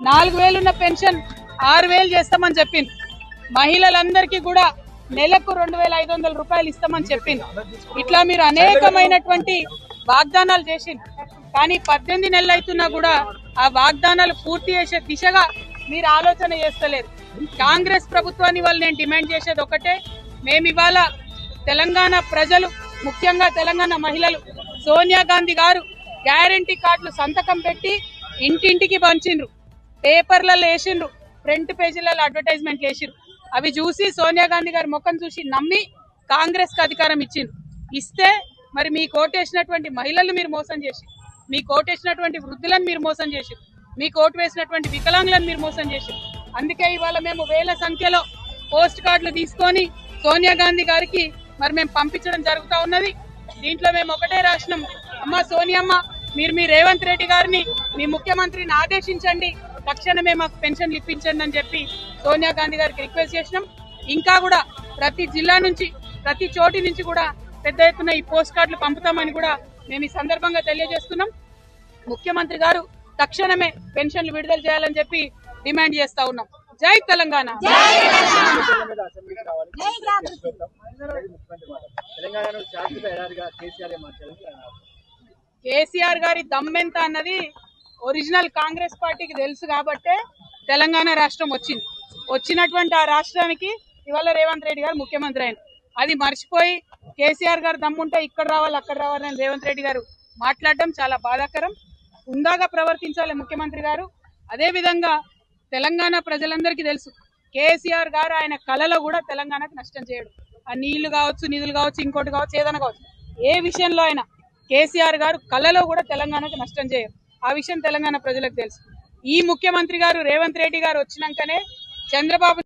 4000 ఉన్న పెన్షన్ 6000 చేస్తామని చెప్పింది. మహిళలందరికీ కూడా నెలకు 2500 రూపాయలు ఇస్తామని చెప్పింది. ఇట్లా మీరు అనేకమైనటువంటి వాగ్దానాలు చేసింది. కానీ 18 నెలలు అవుతున్నా కూడా ఆ వాగ్దానాలు పూర్తి చేసే దిశగా మీరు ఆలోచన చేస్తలేరు. కాంగ్రెస్ ప్రభుత్వాన్ని వాళ్ళు నేను డిమాండ్ చేసేది ఒకటే, మేము ఇవాళ తెలంగాణ ప్రజలు, ముఖ్యంగా తెలంగాణ మహిళలు, సోనియా గాంధీ గారు గ్యారంటీ కార్డులు సంతకం పెట్టి ఇంటింటికి పంచిండ్రు, పేపర్లలో వేసిండ్రు, ఫ్రంట్ పేజీలలో అడ్వర్టైజ్మెంట్లు వేసిండ్రు. అవి చూసి సోనియా గాంధీ గారి ముఖం చూసి నమ్మి కాంగ్రెస్ కి అధికారం ఇస్తే మరి మీ కోటేసినటువంటి మహిళలు మీరు మోసం చేసి, మీ కోటేసినటువంటి వృద్ధులను మీరు మోసం చేసి, మీ కోటు వేసినటువంటి వికలాంగులను మీరు మోసం చేసి, అందుకే ఇవాళ మేము వేల సంఖ్యలో పోస్ట్ కార్డులు తీసుకొని సోనియా గాంధీ గారికి మరి మేము పంపించడం జరుగుతూ ఉన్నది. దీంట్లో మేము ఒకటే రాసినాం, అమ్మ సోనియమ్మ మీరు మీ రేవంత్ రెడ్డి గారిని, మీ ముఖ్యమంత్రిని ఆదేశించండి, తక్షణమే మాకు పెన్షన్లు ఇప్పించండి అని చెప్పి సోనియా గాంధీ గారికి రిక్వెస్ట్ చేసినాం. ఇంకా కూడా ప్రతి జిల్లా నుంచి, ప్రతి చోటి నుంచి కూడా పెద్ద ఎత్తున ఈ పోస్ట్ కార్డులు పంపుతామని కూడా మేము ఈ సందర్భంగా తెలియజేస్తున్నాం. ముఖ్యమంత్రి గారు తక్షణమే పెన్షన్లు విడుదల చేయాలని చెప్పి డిమాండ్ చేస్తా ఉన్నాం. జై తెలంగాణ. కేసీఆర్ గారి దమ్మెంత అన్నది ఒరిజినల్ కాంగ్రెస్ పార్టీకి తెలుసు కాబట్టే తెలంగాణ రాష్ట్రం వచ్చినటువంటి ఆ రాష్ట్రానికి ఇవాళ రేవంత్ రెడ్డి గారు ముఖ్యమంత్రి అయిన. అది మర్చిపోయి కేసీఆర్ గారు దమ్ముంటే ఇక్కడ రావాలి అక్కడ రావాలని రేవంత్ రెడ్డి గారు మాట్లాడడం చాలా బాధాకరం. హుందాగా ప్రవర్తించాలి ముఖ్యమంత్రి గారు. అదేవిధంగా తెలంగాణ ప్రజలందరికీ తెలుసు, కేసీఆర్ గారు ఆయన కళలో కూడా తెలంగాణకు నష్టం చేయడు. ఆ నీళ్లు కావచ్చు, నిధులు కావచ్చు, ఇంకోటి కావచ్చు, ఏదైనా కావచ్చు, ఏ విషయంలో అయినా కేసీఆర్ గారు కళలో కూడా తెలంగాణకు నష్టం చేయరు. ఆ విషయం తెలంగాణ ప్రజలకు తెలుసు. ఈ ముఖ్యమంత్రి గారు రేవంత్ రెడ్డి గారు వచ్చినాకనే చంద్రబాబు